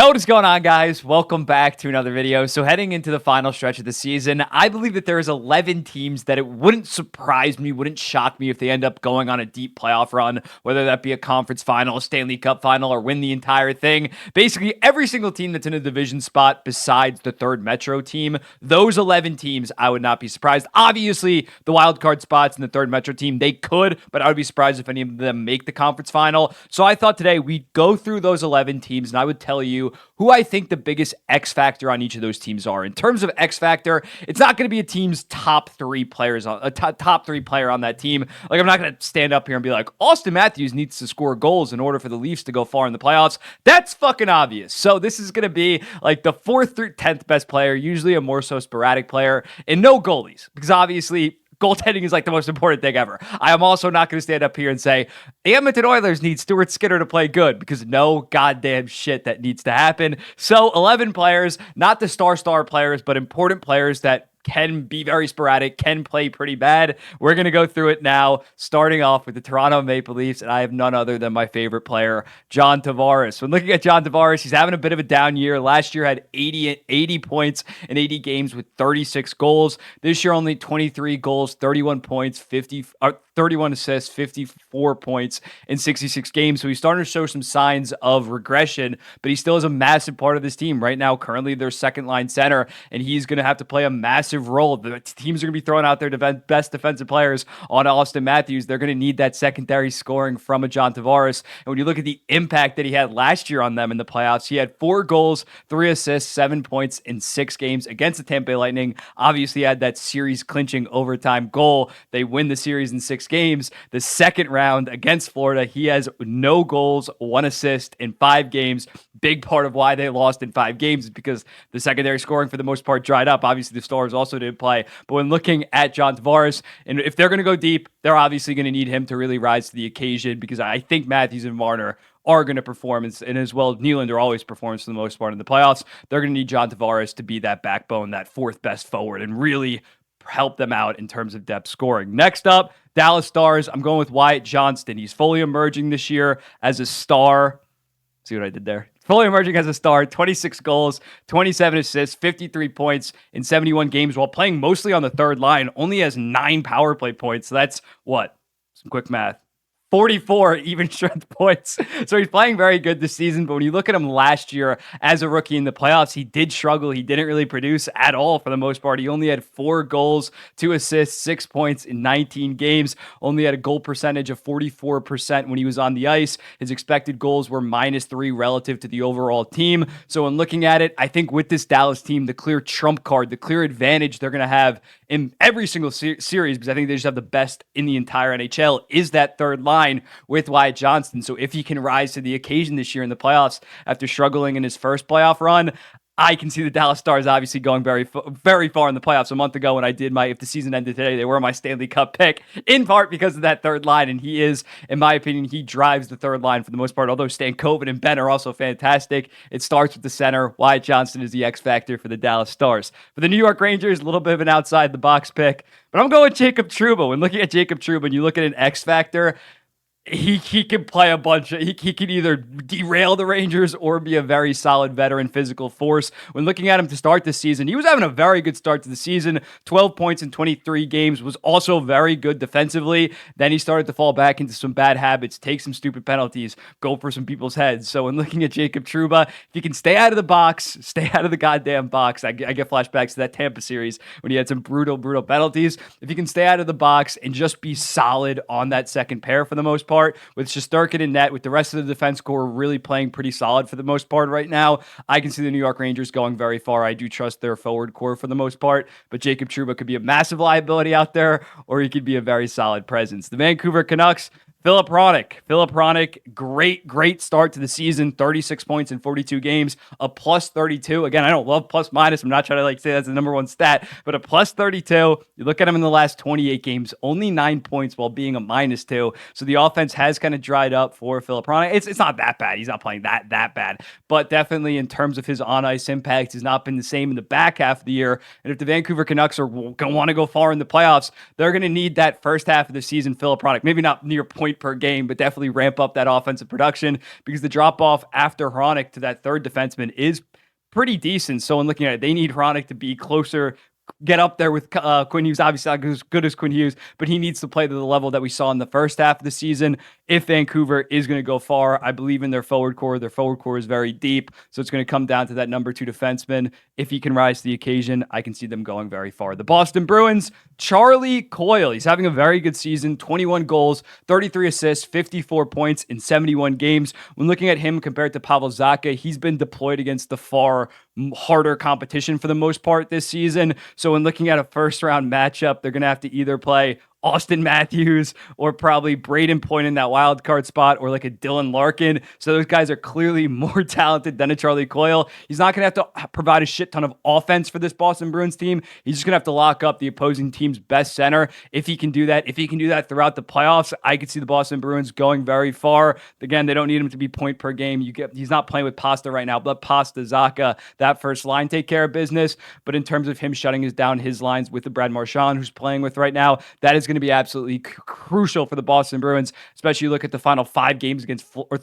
What is going on, guys? Welcome back to another video. So heading into the final stretch of the season, I believe that there's 11 teams that it wouldn't surprise me, wouldn't shock me if they end up going on a deep playoff run, whether that be a conference final, a Stanley Cup final, or win the entire thing. Basically, every single team that's in a division spot besides the third Metro team, those 11 teams, I would not be surprised. Obviously, the wild card spots in the third Metro team, they could, but I would be surprised if any of them make the conference final. So I thought today we'd go through those 11 teams, and I would tell you who I think the biggest X factor on each of those teams are. In terms of X factor, it's not going to be a team's top three players, top three player on that team. Like, I'm not going to stand up here and be like, Austin Matthews needs to score goals in order for the Leafs to go far in the playoffs. That's fucking obvious. So this is going to be like the 4th through 10th best player, usually a more so sporadic player, and no goalies, because obviously goaltending is like the most important thing ever. I am also not going to stand up here and say the Edmonton Oilers need Stuart Skinner to play good, because no goddamn shit that needs to happen. So 11 players, not the star players, but important players that can be very sporadic, can play pretty bad. We're going to go through it now, starting off with the Toronto Maple Leafs, and I have none other than my favorite player, John Tavares. When looking at John Tavares, he's having a bit of a down year. Last year had 80 points in 80 games with 36 goals. This year only 23 goals, 31 points, 31 assists, 54 points in 66 games. So he's starting to show some signs of regression, but he still is a massive part of this team. Right now, currently their second line center, and he's going to have to play a massive role. The teams are going to be throwing out their best defensive players on Austin Matthews. They're going to need that secondary scoring from a John Tavares. And when you look at the impact that he had last year on them in the playoffs, he had 4 goals, 3 assists, 7 points in 6 games against the Tampa Bay Lightning. Obviously had that series clinching overtime goal. They win the series in 6 games. The second round against Florida, he has no goals, 1 assist in 5 games. Big part of why they lost in 5 games is because the secondary scoring for the most part dried up. Obviously, the Stars also didn't play. But when looking at John Tavares, and if they're going to go deep, they're obviously going to need him to really rise to the occasion, because I think Matthews and Marner are going to perform, and as well, Nylander always performs for the most part in the playoffs. They're going to need John Tavares to be that backbone, that 4th best forward, and really help them out in terms of depth scoring. Next up, Dallas Stars. I'm going with Wyatt Johnson. He's fully emerging this year as a star. See what I did there? Fully emerging as a star, 26 goals, 27 assists, 53 points in 71 games while playing mostly on the third line. Only has 9 power play points. So that's what? Some quick math. 44 even strength points. So he's playing very good this season, but when you look at him last year as a rookie in the playoffs, he did struggle. He didn't really produce at all for the most part. He only had 4 goals, 2 assists, 6 points in 19 games, only had a goal percentage of 44% when he was on the ice. His expected goals were -3 relative to the overall team. So when looking at it, I think with this Dallas team, the clear trump card, the clear advantage they're going to have in every single series, because I think they just have the best in the entire NHL, is that third line with Wyatt Johnson. So if he can rise to the occasion this year in the playoffs after struggling in his first playoff run, I can see the Dallas Stars obviously going very far in the playoffs. A month ago when I did if the season ended today, they were my Stanley Cup pick, in part because of that third line. And he is, in my opinion, he drives the third line for the most part, although Stankoven and Ben are also fantastic. It starts with the center. Wyatt Johnson is the X factor for the Dallas Stars. For the New York Rangers, a little bit of an outside the box pick, but I'm going with Jacob Trouba. When looking at Jacob Trouba and you look at an X factor, he can play a bunch of, he can either derail the Rangers or be a very solid veteran physical force. When looking at him to start this season, he was having a very good start to the season. 12 points in 23 games, was also very good defensively. Then he started to fall back into some bad habits, take some stupid penalties, go for some people's heads. So when looking at Jacob Trouba, if he can stay out of the box, stay out of the goddamn box. I get flashbacks to that Tampa series when he had some brutal penalties. If he can stay out of the box and just be solid on that second pair for the most part, with Shesterkin in net, with the rest of the defense core really playing pretty solid for the most part right now, I can see the New York Rangers going very far. I do trust their forward core for the most part, but Jacob Trouba could be a massive liability out there, or he could be a very solid presence. The Vancouver Canucks, Philip Hronek, great start to the season. 36 points in 42 games, a plus 32. Again, I don't love plus minus. I'm not trying to say that's the number one stat, but a plus 32. You look at him in the last 28 games, only 9 points while being a -2. So the offense has kind of dried up for Philip Hronek. It's not that bad. He's not playing that bad, but definitely in terms of his on-ice impact has not been the same in the back half of the year. And if the Vancouver Canucks are going to want to go far in the playoffs, they're going to need that first half of the season Philip Hronek. Maybe not near point point per game, but definitely ramp up that offensive production, because the drop off after Hronek to that third defenseman is pretty decent. So in looking at it, they need Hronek to be closer, get up there with Quinn Hughes. Obviously not as good as Quinn Hughes, but he needs to play to the level that we saw in the first half of the season. If Vancouver is going to go far, I believe in their forward core. Their forward core is very deep, so it's going to come down to that number 2 defenseman. If he can rise to the occasion, I can see them going very far. The Boston Bruins, Charlie Coyle. He's having a very good season, 21 goals, 33 assists, 54 points in 71 games. When looking at him compared to Pavel Zacha, he's been deployed against the far harder competition for the most part this season. So when looking at a first-round matchup, they're going to have to either play Austin Matthews or probably Braden Point in that wild card spot, or like a Dylan Larkin. So those guys are clearly more talented than a Charlie Coyle. He's not going to have to provide a shit ton of offense for this Boston Bruins team. He's just going to have to lock up the opposing team's best center. If he can do that throughout the playoffs, I could see the Boston Bruins going very far. Again, they don't need him to be point per game. He's not playing with Pasta right now. Let Pasta, Zacha, that first line take care of business. But in terms of him shutting down his lines with the Brad Marchand, who's playing with right now, that is going to be absolutely crucial for the Boston Bruins, especially you look at the final 3 games against Florida,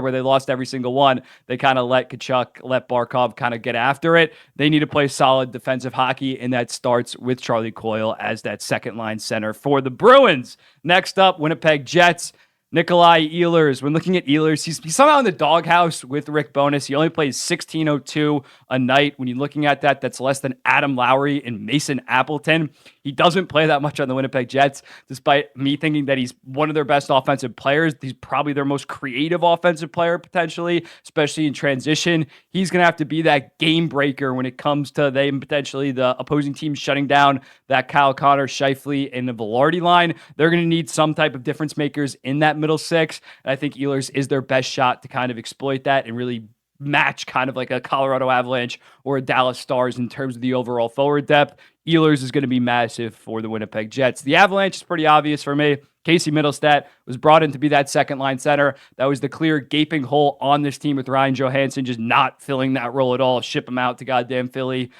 where they lost every single one. They kind of let Tkachuk, let Barkov kind of get after it. They need to play solid defensive hockey, and that starts with Charlie Coyle as that second line center for the Bruins. Next up, Winnipeg Jets. Nikolai Ehlers. When looking at Ehlers, he's somehow in the doghouse with Rick Bowness. He only plays 16:02 a night. When you're looking at that, that's less than Adam Lowry and Mason Appleton. He doesn't play that much on the Winnipeg Jets, despite me thinking that he's one of their best offensive players. He's probably their most creative offensive player, potentially, especially in transition. He's going to have to be that game breaker when it comes to them potentially the opposing team shutting down that Kyle Connor, Scheifele, and the Velarde line. They're going to need some type of difference makers in that middle six. And I think Ehlers is their best shot to kind of exploit that and really match kind of like a Colorado Avalanche or a Dallas Stars in terms of the overall forward depth. Ehlers is going to be massive for the Winnipeg Jets. The Avalanche is pretty obvious for me. Casey Middlestat was brought in to be that second line center. That was the clear gaping hole on this team with Ryan Johansson just not filling that role at all. Ship him out to goddamn Philly.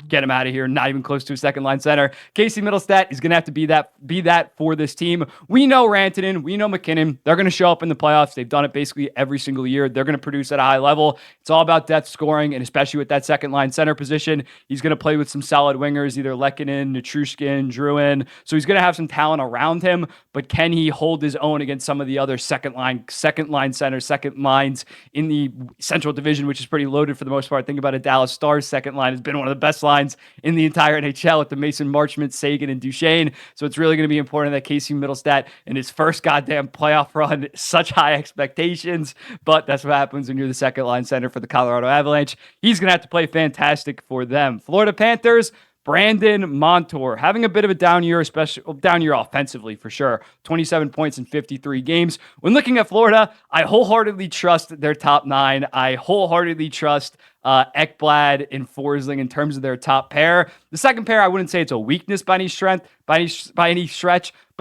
Get him out of here. Not even close to a second line center. Casey Middlestat is going to have to be that for this team. We know Rantanen. We know McKinnon. They're going to show up in the playoffs. They've done it basically every single year. They're going to produce at a high level. It's all about depth scoring, and especially with that second line center position, he's going to play with some solid wingers, either Lehkonen, Natrushkin, Druin. So he's going to have some talent around him, but can he hold his own against some of the other second line centers, second lines in the Central Division, which is pretty loaded for the most part? Think about a Dallas Stars second line has been one of the best lines in the entire NHL with the Mason Marchment, Sagan, and Duchesne. So it's really going to be important that Casey Middlestat in his first goddamn playoff run, such high expectations, but that's what happens when you're the second line center for the Colorado Avalanche. He's going to have to play fantastic for them. Florida Panthers, Brandon Montour having a bit of a down year, especially down year offensively for sure. 27 points in 53 games. When looking at Florida, I wholeheartedly trust their top 9. I wholeheartedly trust Ekblad and Forsling in terms of their top pair. The second pair, I wouldn't say it's a weakness by any stretch, but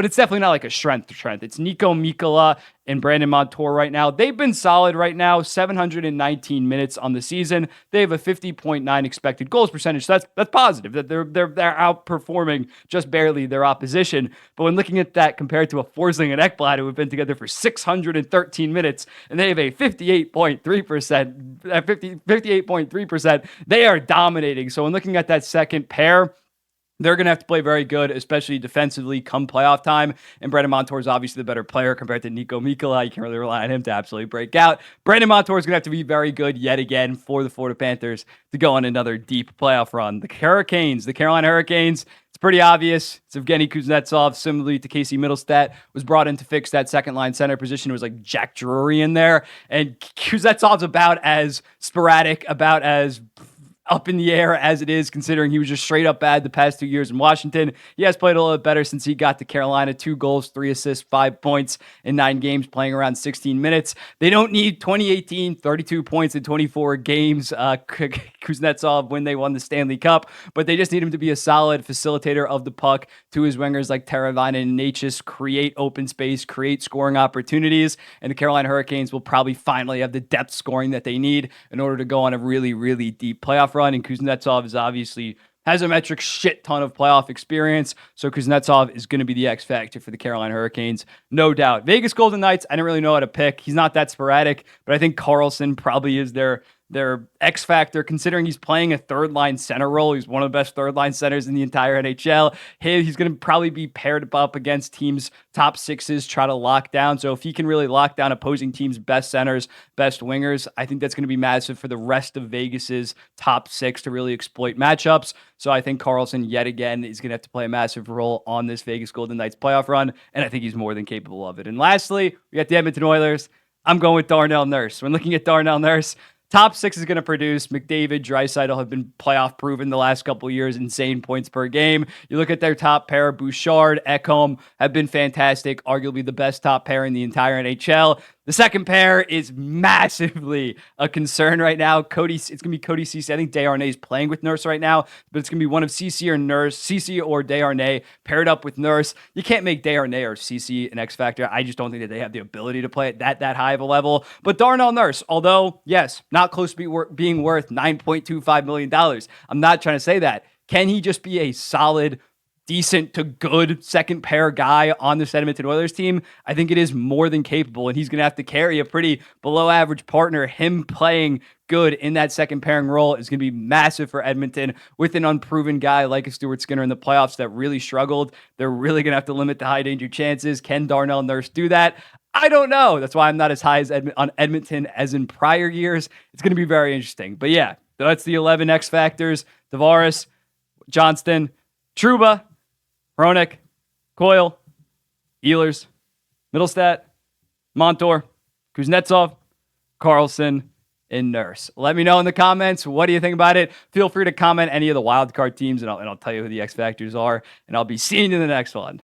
it's definitely not like a strength. It's Nico Mikkola and Brandon Montour right now. They've been solid right now, 719 minutes on the season. They have a 50.9 expected goals percentage. So that's positive. That they're outperforming just barely their opposition. But when looking at that compared to a Forsling and Ekblad who have been together for 613 minutes, and they have a 58.3%, they are dominating. So when looking at that second pair, they're going to have to play very good, especially defensively come playoff time. And Brandon Montour is obviously the better player compared to Nico Mikkola. You can't really rely on him to absolutely break out. Brandon Montour is going to have to be very good yet again for the Florida Panthers to go on another deep playoff run. The Carolina Hurricanes, it's pretty obvious. It's Evgeny Kuznetsov, similarly to Casey Middlestat, was brought in to fix that second line center position. It was like Jack Drury in there. And Kuznetsov's about as sporadic, about as up in the air as it is, considering he was just straight up bad the past 2 years in Washington. He has played a little bit better since he got to Carolina. 2 goals, 3 assists, 5 points in 9 games, playing around 16 minutes. They don't need 2018, 32 points in 24 games, Kuznetsov, when they won the Stanley Cup, but they just need him to be a solid facilitator of the puck to his wingers like Teravainen and Natchez, create open space, create scoring opportunities, and the Carolina Hurricanes will probably finally have the depth scoring that they need in order to go on a really, really deep playoff run. And Kuznetsov is obviously has a metric shit ton of playoff experience. So Kuznetsov is going to be the X factor for the Carolina Hurricanes, no doubt. Vegas Golden Knights, I didn't really know how to pick. He's not that sporadic, but I think Carlson probably is their X factor, considering he's playing a third line center role. He's one of the best third line centers in the entire NHL. He's going to probably be paired up against teams' top sixes, try to lock down. So if he can really lock down opposing teams' best centers, best wingers, I think that's going to be massive for the rest of Vegas's top six to really exploit matchups. So I think Carlson, yet again, is going to have to play a massive role on this Vegas Golden Knights playoff run, and I think he's more than capable of it. And lastly, we got the Edmonton Oilers. I'm going with Darnell Nurse. When looking at Darnell Nurse, top six is going to produce. McDavid, Draisaitl have been playoff proven the last couple of years, insane points per game. You look at their top pair, Bouchard, Ekholm have been fantastic, arguably the best top pair in the entire NHL. The second pair is massively a concern right now. It's going to be Cody Ceci. I think Desharnais is playing with Nurse right now, but it's going to be one of Ceci or Nurse, Ceci or Desharnais paired up with Nurse. You can't make Desharnais or Ceci an X factor. I just don't think that they have the ability to play at that high of a level. But Darnell Nurse, although, yes, not close to being worth $9.25 million. I'm not trying to say that. Can he just be a solid, decent to good second pair guy on the Edmonton Oilers team? I think it is more than capable, and he's going to have to carry a pretty below average partner. Him playing good in that second pairing role is going to be massive for Edmonton with an unproven guy like a Stuart Skinner in the playoffs that really struggled. They're really going to have to limit the high danger chances. Can Darnell Nurse do that? I don't know. That's why I'm not as high as on Edmonton as in prior years. It's going to be very interesting. But yeah, that's the 11 X factors. Tavares, Johnston, Trouba, Hronek, Coyle, Ehlers, Middlestat, Montour, Kuznetsov, Carlson, and Nurse. Let me know in the comments, what do you think about it? Feel free to comment any of the wildcard teams, and I'll tell you who the X factors are, and I'll be seeing you in the next one.